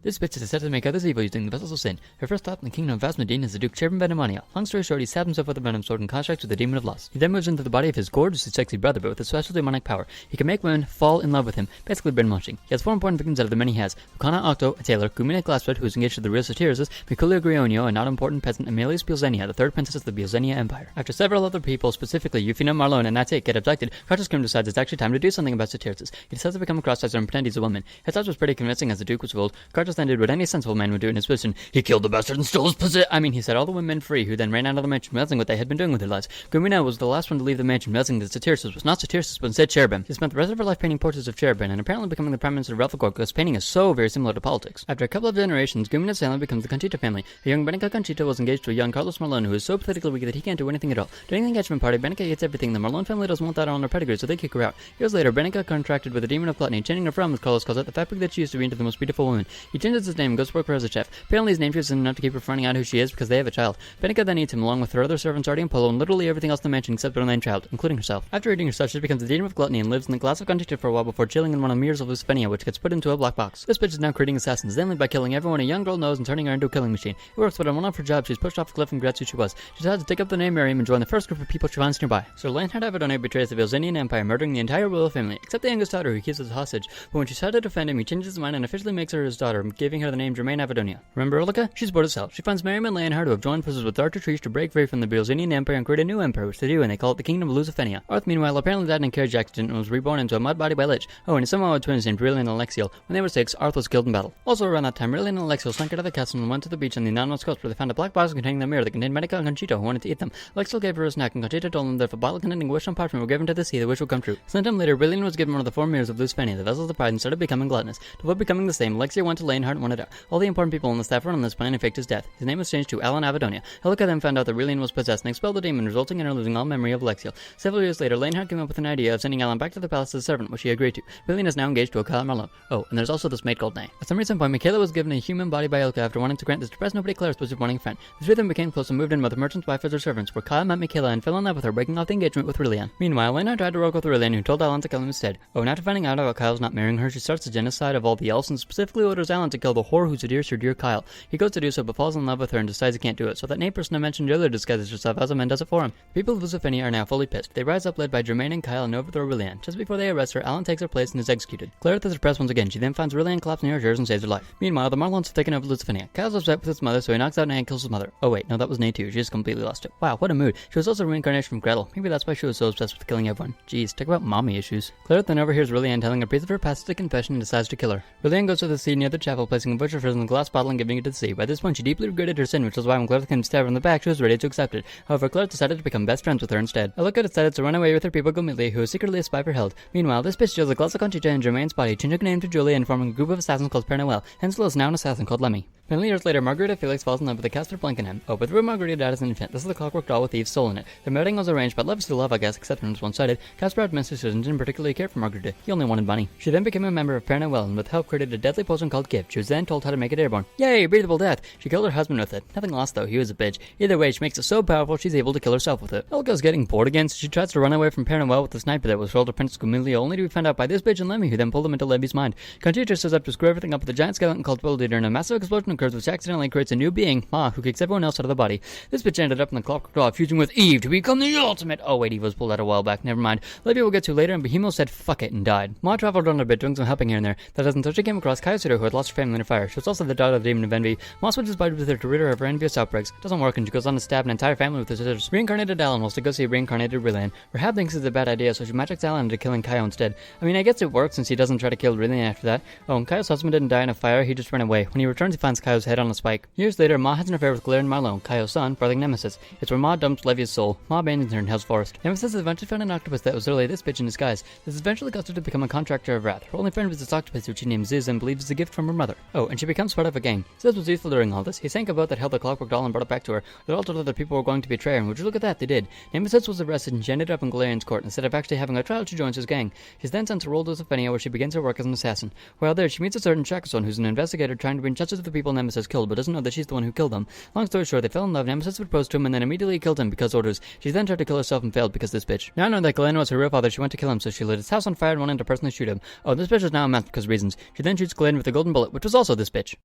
This bitch is set to make others evil using the vessels of sin. Her first stop in the kingdom of Vasmodine is the Duke Cherubim Venomania. Long story short, he stabbed himself with a Venom Sword in contract with the demon of lust. He then moves into the body of his gorgeously sexy brother, but with a special demonic power. He can make women fall in love with him, basically brainwashing. He has 4 important victims out of the many he has. Lucana Octo, a tailor, Gumina Glassred, who is engaged to the real Satyrices, Miculia Grionio, a not important peasant, and Aemilius Beelzenia, the third princess of the Beelzenia Empire. After several other people, specifically Yufina, Marlone, and that's it, get abducted, Karchess decides it's actually time to do something about Satyrices. He decides to become a cross-dresser and pretend he's a woman. His thoughts was pretty convincing as the Duke was fooled. Karchess then did what any sensible man would do in his position. He killed the bastard and stole his position. He set all the women free, who then ran out of the mansion, realizing what they had been doing with their lives. Gumina was the last one to leave the mansion, realizing that Satyrices was not Satyrices, but instead Cherubim. She spent the rest of her life painting portraits of Cherubim, and apparently becoming the Prime Minister of Relthagor, because painting is so very similar to politics. After a couple of generations, Gumina's family becomes the Conchita family. A young Banica Conchita was engaged to a young Carlos Marlone, who is so pathetically weak that he can't do anything at all. During the engagement party, Banica gets everything. The Marlone family doesn't want that on their pedigree, so they kick her out. Years later, Banica contracted with the demon of gluttony, changing her from, as Carlos calls it, the fabric that she used to be into the most beautiful woman. He changes his name and goes to work for her as a chef. Apparently his name isn't enough to keep her finding out who she is because they have a child. Banica then eats him along with her other servants Artie and Polo and literally everything else in the mansion except her own child, including herself. After eating herself, she becomes the demon of gluttony and lives in the glass of Conchita for a while before chilling in one of the mirrors of Lucifenia, which gets put into a black box. This bitch is now creating assassins, mainly by killing everyone a young girl knows and turning her into a killing machine. It works, but on one of her jobs, she's pushed off the cliff and regrets who she was. She decides to take up the name Miriam and join the first group of people she finds nearby. So Leonhard Avadonia betrays the Beelzenian Empire, murdering the entire royal family, except the youngest daughter who he keeps as a hostage. But when she tries to defend him, he changes his mind and officially makes her his daughter, giving her the name Germaine Avadonia. Remember Ulrika? She's bored as hell. She finds Miriam and Leonhard, who have joined forces with Arthur Treach to break free from the Beelzenian Empire and create a new empire, which they do, and they call it the Kingdom of Lucifenia. Arth, meanwhile, apparently died in a carriage accident and was reborn into a mud body by Lich. Oh, and he somehow had twins named Riliane and Alexiel. When they were 6, Arth was killed in battle. Also around that time, Riliane and Alexiel snuck out of the castle and went to the beach on the anonymous coast, where they found a black box containing the mirror that contained Banica and Conchita, who wanted to eat them. Alexiel gave her a snack, and Conchita told them that if a bottle containing a wish on parchment were given to the sea, the wish would come true. Sometime later, Riliane was given one of the 4 mirrors of Lucifenia, the vessels of pride, and started becoming gluttonous. To avoid becoming the same, Alexiel went to Leonhard and wanted out. All the important people on the staff were on this plan and faked his death. His name was changed to Alan Avadonia. Helika then found out that Riliane was possessed and expelled the demon, resulting in her losing all memory of Alexiel. Several years later, Leonhard came up with an idea of sending Alan back to the palace as a servant, which he agreed to. Riliane is now engaged to a Kyle Marlone. Oh, and there's also this maid called Nay. At some recent point, Michaela was given a human body by Helika after wanting to grant this depressed nobody Claire specific wanting friend. The three of them became close and moved in with the merchant's wife as their servants, where Kyle met Michaela and fell in love with her, breaking off the engagement with Riliane. Meanwhile, Leonhard tried to work with Riliane, who told Alan to kill him instead. Oh, and after finding out about Kyle's not marrying her, she starts the genocide of all the elves and specifically orders Alan to kill the whore who seduced her dear Kyle. He goes to do so but falls in love with her and decides he can't do it, so that name person I mentioned earlier disguises herself as a man does it for him. The people of Lucifenia are now fully pissed. They rise up led by Germaine and Kyle and overthrow Riliane. Just before they arrest her, Alan takes her place and is executed. Clarith is suppressed once again. She then finds Riliane collapsed near her chairs and saves her life. Meanwhile, the Marlones have taken over Lucifenia. Kyle's upset with his mother, so he knocks out Nay and kills his mother. Oh wait, no, that was Nay too. She just completely lost it. Wow, what a mood. She was also a reincarnation from Gretel. Maybe that's why she was so obsessed with killing everyone. Jeez, talk about mommy issues. Clarith then overhears Riliane telling a priest of her past to confession and decides to kill her. Riliane goes to the sea near the chapel, placing a butcher frozen in a glass bottle and giving it to the sea. By this point, she deeply regretted her sin, which was why when Clarith came to stab her in the back, she was ready to accept it. However, Clarith decided to become best friends with her instead. Alika decided to run away with her people Gomili, who was secretly a spy for Held. Meanwhile, this bitch steals a glass of Conchita and Germaine's body, changing her name to Julia and forming a group of assassins called Père Noël. Hensel is now an assassin called Lemmy. 20 years later, Margarita Felix falls in love with the Casper Blankenham. Oh, but through Margarita died as an infant. This is the clockwork doll with Eve's soul in it. The wedding was arranged, but love is still love, I guess, except when it was one-sided. Casper had mistresses and didn't particularly care for Margarita. He only wanted money. She then became a member of Père Noël and with help created a deadly potion called Gift. She was then told how to make it airborn. Yay, breathable death! She killed her husband with it. Nothing lost though, he was a bitch. Either way, she makes it so powerful she's able to kill herself with it. Elga's getting bored again, so she tries to run away from Père Noël with the sniper that was rolled to Princess Gumilio, only to be found out by this bitch and Lemmy, who then pulled him into Levy's mind. Conchita shows up to screw everything up with a giant skeleton called Beelzenia, and a massive explosion occurs which accidentally creates a new being, Ma, who kicks everyone else out of the body. This bitch ended up in the clockwork doll, fusing with Eve to become the ultimate. Oh wait, Eve was pulled out a while back, never mind. Levy will get to later, and Behemoth said fuck it and died. Ma traveled on a bit, doing some helping here and there. That doesn't until she came across Kayo, who had lost her family in a fire. She was also the daughter of the demon of envy. Ma switches bodies with her to rid her of her envious outbreaks. Doesn't work, and she goes on to stab an entire family with her scissors. Reincarnated Alan wants to go see reincarnated Riliane. Rahab thinks it's a bad idea, so she magics Alan into killing Kayo instead. I mean, I guess it works since he doesn't try to kill Riliane after that. Oh, and Kayo's husband didn't die in a fire, he just ran away. When he returns, he finds Kayo's head on a spike. Years later, Ma has an affair with Claire and Marlone, Kayo's son, brother Nemesis. It's where Ma dumps Levy's soul. Ma abandons her in Hell's Forest. Nemesis eventually found an octopus that was really this bitch in disguise. This eventually caused her to become a contractor of wrath. Her only friend was this octopus, which she names Ziz and believes is a gift from her mother. Oh, and she becomes part of a gang. Ziz was useful during all this. He sank a boat that held the clockwork doll and brought it back to her. They all told her that people were going to betray her, and would you look at that, they did. Nemesis was arrested and she ended up in Galerian's court. Instead of actually having a trial, she joins his gang. She's then sent to Roll Lucifenia, where she begins her work as an assassin. While there, she meets a certain Chakason, who's an investigator trying to bring justice to the people Nemesis killed, but doesn't know that she's the one who killed them. Long story short, they fell in love. Nemesis proposed to him and then immediately killed him because orders. She then tried to kill herself and failed because this bitch. Now knowing that Glenn was her real father, she went to kill him, so she lit his house on fire and wanted to personally shoot him. Oh, this bitch is now a mess because of reasons. She then shoots Glenn with a golden bullet, which was also this bitch.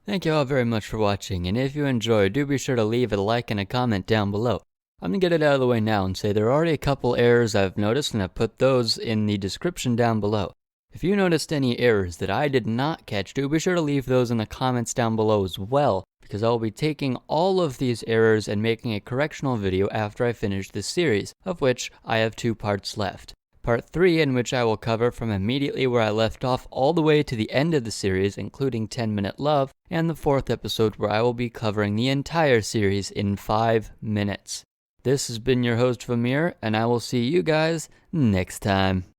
Thank you all very much for watching, and if you enjoyed, do be sure to leave a like and a comment down below. I'm gonna get it out of the way now and say there are already a couple errors I've noticed, and I've put those in the description down below. If you noticed any errors that I did not catch, do be sure to leave those in the comments down below as well, because I will be taking all of these errors and making a correctional video after I finish this series, of which I have 2 parts left. Part 3, in which I will cover from immediately where I left off all the way to the end of the series, including 10-minute love, and the 4th episode where I will be covering the entire series in 5 minutes. This has been your host, Vamir, and I will see you guys next time.